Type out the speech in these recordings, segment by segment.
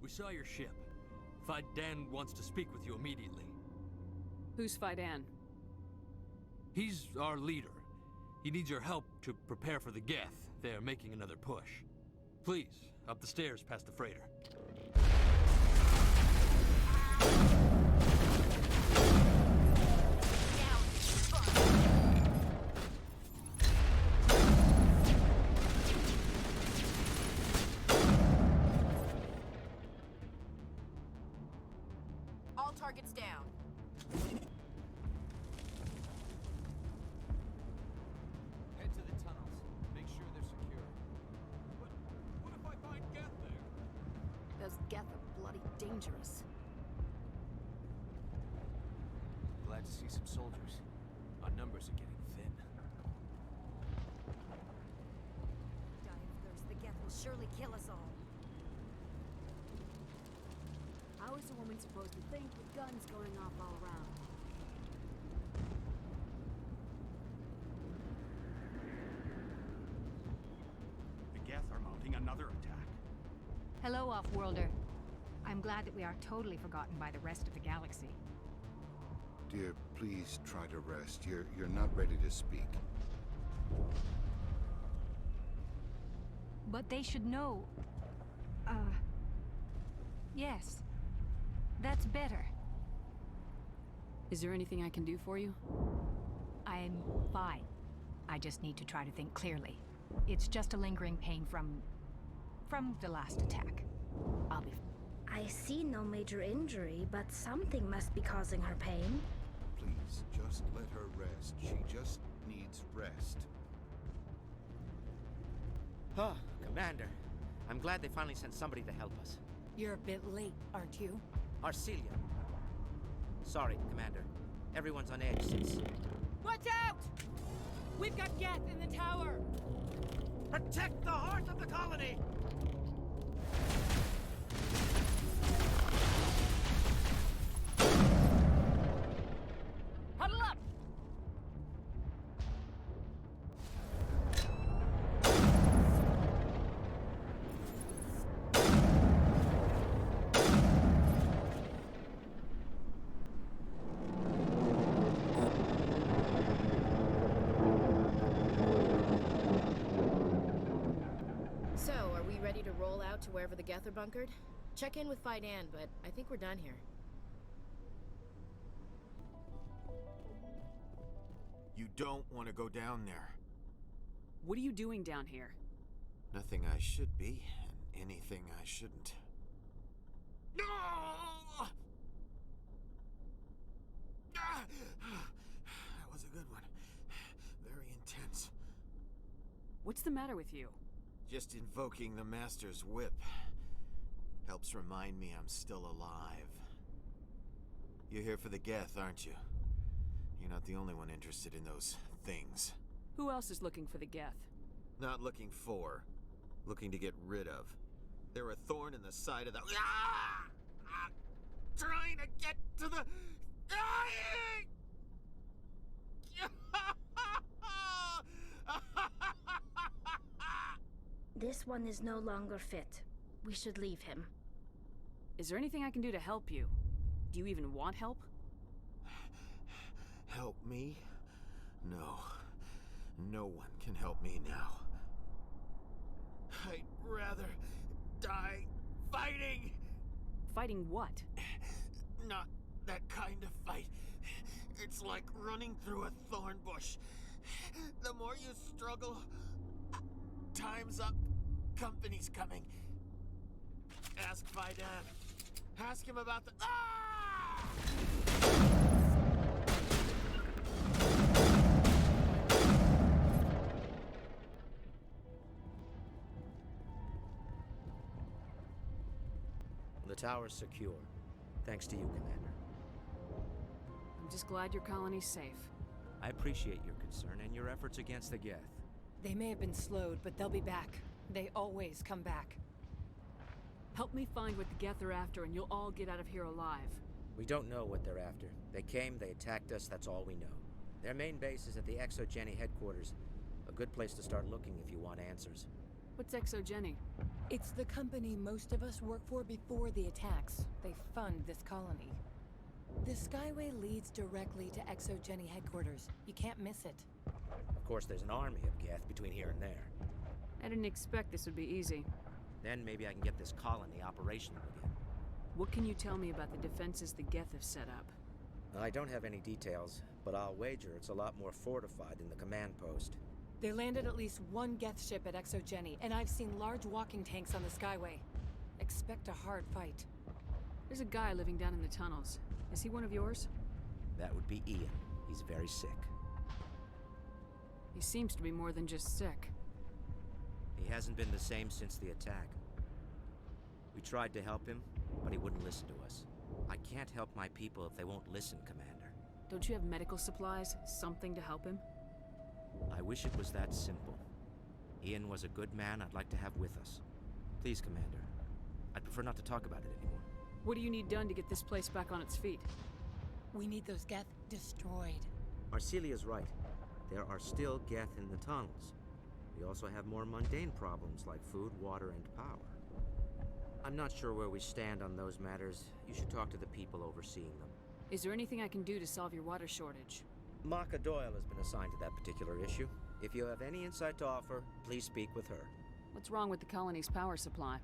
We saw your ship. Dan wants to speak with you immediately. Who's Dan? He's our leader. He needs your help to prepare for the Geth. They're making another push. Please, up the stairs past the freighter. All targets down. Head to the tunnels. Make sure they're secure. What if I find Geth there? Those Geth are bloody dangerous. Glad to see some soldiers. Our numbers are getting thin. Die of thirst. The Geth will surely kill us all. How is a woman supposed to think with guns going off all around? The Geth are mounting another attack. Hello, Off-Worlder. I'm glad that we are totally forgotten by the rest of the galaxy. Dear, please try to rest. You're not ready to speak. But they should know... Yes. That's better. Is there anything I can do for you? I'm fine. I just need to try to think clearly. It's just a lingering pain from the last attack. I'll be... I see no major injury, but something must be causing her pain. Please, just let her rest. She just needs rest. Oh, Commander. I'm glad they finally sent somebody to help us. You're a bit late, aren't you? Arcelia. Sorry, Commander. Everyone's on edge since... Watch out! We've got Geth in the tower! Protect the heart of the colony! Huddle up! So, are we ready to roll out to wherever the Geth are bunkered? Check in with Dan, but I think we're done here. You don't want to go down there. What are you doing down here? Nothing I should be, and anything I shouldn't. No! That was a good one. Very intense. What's the matter with you? Just invoking the Master's whip helps remind me I'm still alive. You're here for the Geth, aren't you? You're not the only one interested in those things. Who else is looking for the Geth? Not looking for, looking to get rid of. They're a thorn in the side of the... Trying to get to the... This one is no longer fit. We should leave him. Is there anything I can do to help you? Do you even want help? Help me? No. No one can help me now. I'd rather die fighting! Fighting what? Not that kind of fight. It's like running through a thorn bush. The more you struggle, time's up. Company's coming. Ask Dan. Ask him about the... The tower's secure. Thanks to you, Commander. I'm just glad your colony's safe. I appreciate your concern and your efforts against the Geth. They may have been slowed, but they'll be back. They always come back. Help me find what the Geth are after, and you'll all get out of here alive. We don't know what they're after. They came, they attacked us, that's all we know. Their main base is at the Exogeny headquarters. A good place to start looking if you want answers. What's Exogeny? It's the company most of us work for before the attacks. They fund this colony. The Skyway leads directly to Exogeny headquarters. You can't miss it. Of course, there's an army of Geth between here and there. I didn't expect this would be easy. Then maybe I can get this colony operational again. What can you tell me about the defenses the Geth have set up? I don't have any details, but I'll wager it's a lot more fortified than the command post. They landed at least one Geth ship at Exogeny, and I've seen large walking tanks on the Skyway. Expect a hard fight. There's a guy living down in the tunnels. Is he one of yours? That would be Ian. He's very sick. He seems to be more than just sick. He hasn't been the same since the attack. We tried to help him, but he wouldn't listen to us. I can't help my people if they won't listen, Commander. Don't you have medical supplies? Something to help him? I wish it was that simple. Ian was a good man I'd like to have with us. Please, Commander. I'd prefer not to talk about it anymore. What do you need done to get this place back on its feet? We need those Geth destroyed. Arcelia's right. There are still Geth in the tunnels. We also have more mundane problems like food, water, and power. I'm not sure where we stand on those matters. You should talk to the people overseeing them. Is there anything I can do to solve your water shortage? Maka Doyle has been assigned to that particular issue. If you have any insight to offer, please speak with her. What's wrong with the colony's power supply?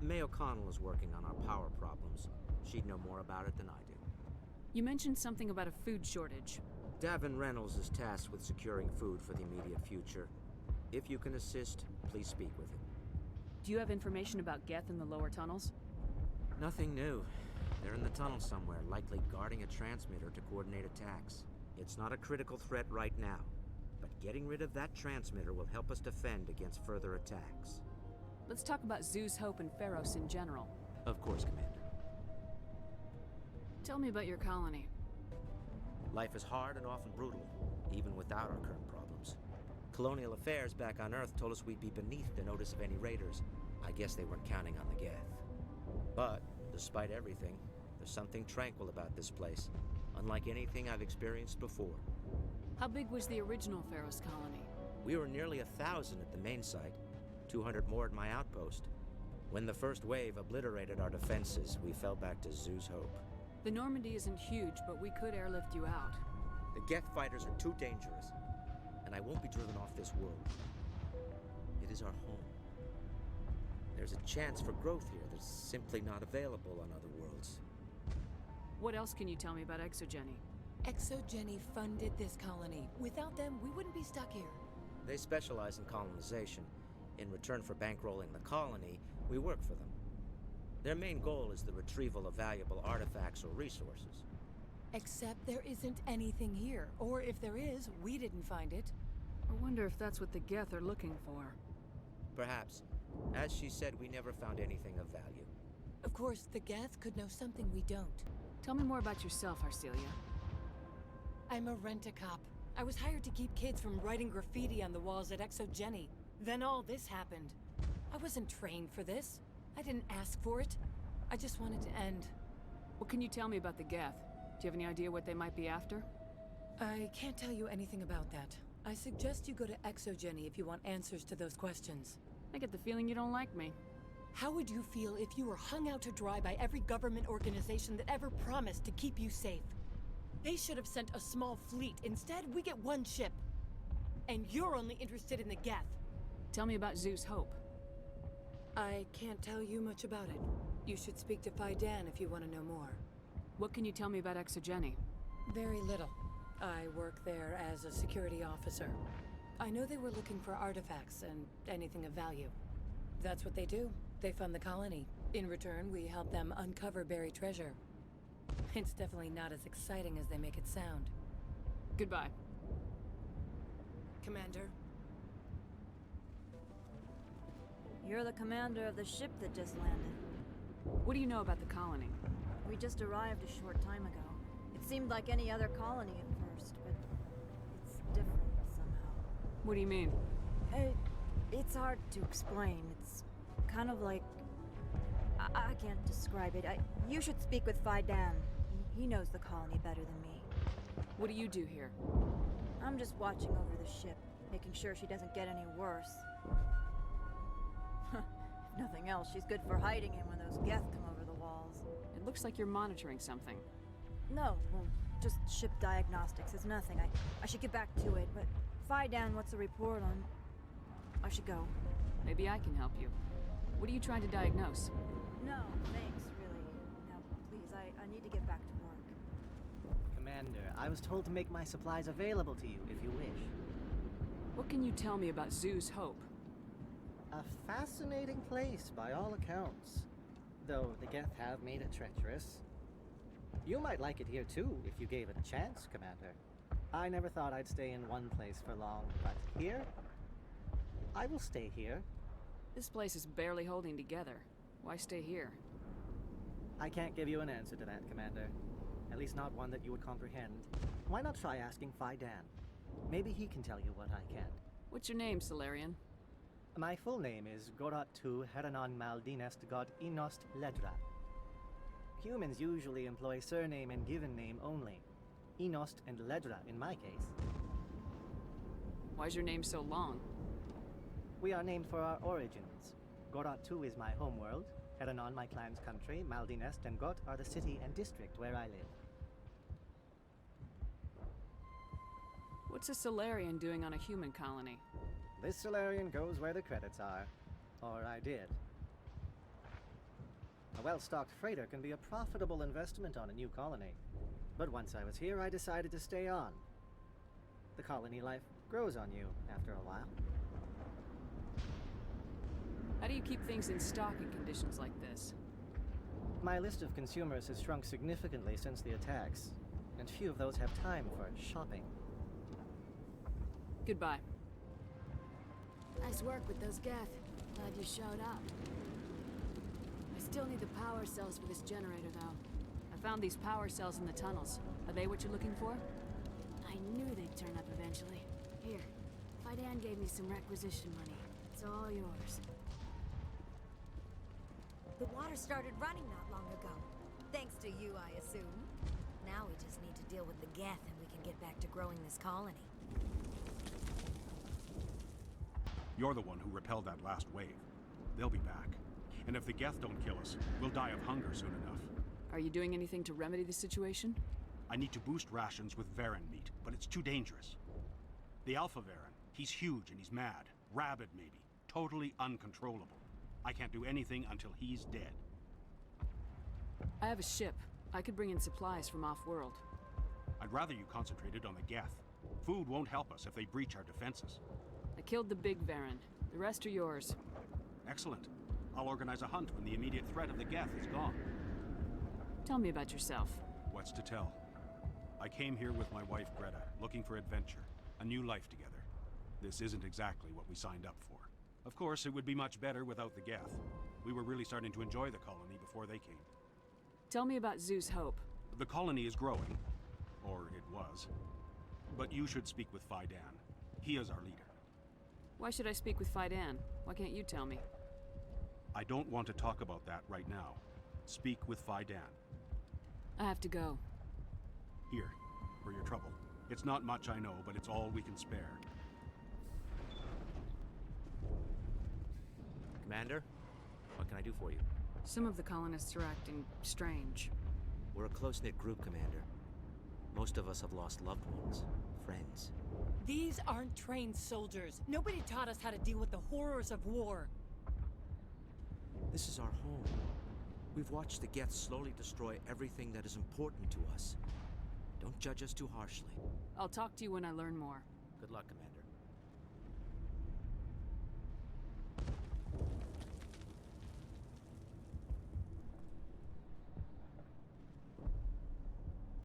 May O'Connell is working on our power problems. She'd know more about it than I do. You mentioned something about a food shortage. Davin Reynolds is tasked with securing food for the immediate future. If you can assist, please speak with him. Do you have information about Geth in the lower tunnels? Nothing new. They're in the tunnel somewhere, likely guarding a transmitter to coordinate attacks. It's not a critical threat right now, but getting rid of that transmitter will help us defend against further attacks. Let's talk about Zeus Hope and Feros in general. Of course, Commander. Tell me about your colony. Life is hard and often brutal, even without our current problems. Colonial affairs back on Earth told us we'd be beneath the notice of any raiders. I guess they weren't counting on the Geth. But, despite everything, there's something tranquil about this place, unlike anything I've experienced before. How big was the original Feros colony? We were nearly 1,000 at the main site, 200 more at my outpost. When the first wave obliterated our defenses, we fell back to Zeus Hope. The Normandy isn't huge, but we could airlift you out. The Geth fighters are too dangerous, and I won't be driven off this world. It is our home. There's a chance for growth here that's simply not available on other worlds. What else can you tell me about Exogeny? Exogeny funded this colony. Without them, we wouldn't be stuck here. They specialize in colonization. In return for bankrolling the colony, we work for them. Their main goal is the retrieval of valuable artifacts or resources. Except there isn't anything here. Or if there is, we didn't find it. I wonder if that's what the Geth are looking for. Perhaps. As she said, we never found anything of value. Of course, the Geth could know something we don't. Tell me more about yourself, Arcelia. I'm a rent-a-cop. I was hired to keep kids from writing graffiti on the walls at Exogeny. Then all this happened. I wasn't trained for this. I didn't ask for it. I just wanted to end. What can you tell me about the Geth? Do you have any idea what they might be after? I can't tell you anything about that. I suggest you go to Exogeny if you want answers to those questions. I get the feeling you don't like me. How would you feel if you were hung out to dry by every government organization that ever promised to keep you safe? They should have sent a small fleet. Instead, we get one ship. And you're only interested in the Geth. Tell me about Zeus Hope. I can't tell you much about it. You should speak to Fidan if you want to know more. What can you tell me about Exogeny? Very little. I work there as a security officer. I know they were looking for artifacts and anything of value. That's what they do. They fund the colony. In return, we help them uncover buried treasure. It's definitely not as exciting as they make it sound. Goodbye. Commander? You're the commander of the ship that just landed. What do you know about the colony? We just arrived a short time ago. It seemed like any other colony at first, but it's different somehow. What do you mean? It's hard to explain. It's kind of like... I can't describe it. You should speak with Fidan. He knows the colony better than me. What do you do here? I'm just watching over the ship, making sure she doesn't get any worse. nothing else, she's good for hiding in when those Geth come over the walls. It looks like you're monitoring something. No, well, just ship diagnostics. It's nothing. I should get back to it, but Fidan, what's the report on? I should go. Maybe I can help you. What are you trying to diagnose? No, thanks, really. Now, please, I need to get back to work. Commander, I was told to make my supplies available to you if you wish. What can you tell me about Zoo's Hope? A fascinating place by all accounts. Though the Geth have made it treacherous. You might like it here too, if you gave it a chance, Commander. I never thought I'd stay in one place for long, but here? I will stay here. This place is barely holding together. Why stay here? I can't give you an answer to that, Commander. At least not one that you would comprehend. Why not try asking Fidan? Maybe he can tell you what I can. What's your name, Solarian? My full name is Gorat tu Heranon Maldinest God Inost Ledra. Humans usually employ surname and given name only. Inost and Ledra in my case. Why's your name so long? We are named for our origins. Gorat tu is my homeworld, Heranon my clan's country, Maldinest and Got are the city and district where I live. What's a Solarian doing on a human colony? This Solarian goes where the credits are. Or I did. A well-stocked freighter can be a profitable investment on a new colony. But once I was here, I decided to stay on. The colony life grows on you after a while. How do you keep things in stock in conditions like this? My list of consumers has shrunk significantly since the attacks, and few of those have time for shopping. Goodbye. Nice work with those Geth. Glad you showed up. I still need the power cells for this generator, though. I found these power cells in the tunnels. Are they what you're looking for? I knew they'd turn up eventually. Here, Fidan gave me some requisition money. It's all yours. The water started running not long ago. Thanks to you, I assume. Now we just need to deal with the Geth and we can get back to growing this colony. You're the one who repelled that last wave. They'll be back. And if the Geth don't kill us, we'll die of hunger soon enough. Are you doing anything to remedy the situation? I need to boost rations with Varen meat, but it's too dangerous. The Alpha Varen, he's huge and he's mad. Rabid, maybe. Totally uncontrollable. I can't do anything until he's dead. I have a ship. I could bring in supplies from off-world. I'd rather you concentrated on the Geth. Food won't help us if they breach our defenses. I killed the big Varen. The rest are yours. Excellent. I'll organize a hunt when the immediate threat of the Geth is gone. Tell me about yourself. What's to tell? I came here with my wife Greta, looking for adventure, a new life together. This isn't exactly what we signed up for. Of course, it would be much better without the Geth. We were really starting to enjoy the colony before they came. Tell me about Zoo's Hope. The colony is growing. Or it was. But you should speak with Fidan. He is our leader. Why should I speak with Fidan? Why can't you tell me? I don't want to talk about that right now. Speak with Fidan. I have to go. Here, for your trouble. It's not much, I know, but it's all we can spare. Commander, what can I do for you? Some of the colonists are acting strange. We're a close-knit group, Commander. Most of us have lost loved ones, friends. These aren't trained soldiers. Nobody taught us how to deal with the horrors of war. This is our home. We've watched the Geth slowly destroy everything that is important to us. Don't judge us too harshly. I'll talk to you when I learn more. Good luck, Commander.